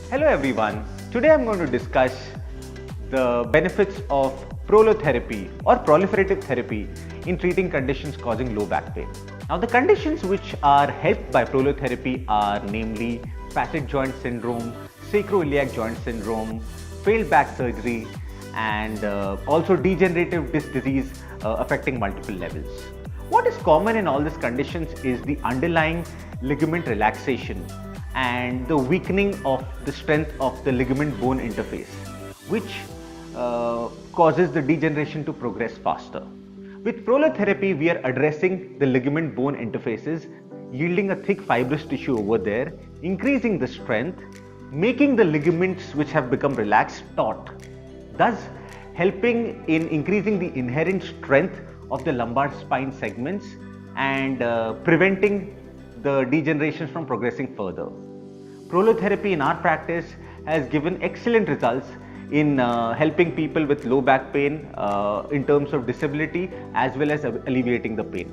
Hello everyone, today I'm going to discuss the benefits of prolotherapy or proliferative therapy in treating conditions causing low back pain. Now the conditions which are helped by prolotherapy are namely facet joint syndrome, sacroiliac joint syndrome, failed back surgery and also degenerative disc disease affecting multiple levels. What is common in all these conditions is the underlying ligament relaxation and the weakening of the strength of the ligament bone interface, which causes the degeneration to progress faster. With prolotherapy, we are addressing the ligament bone interfaces, yielding a thick fibrous tissue over there, increasing the strength, making the ligaments which have become relaxed taut, thus helping in increasing the inherent strength of the lumbar spine segments and preventing the degeneration from progressing further. Prolotherapy in our practice has given excellent results in helping people with low back pain in terms of disability as well as alleviating the pain.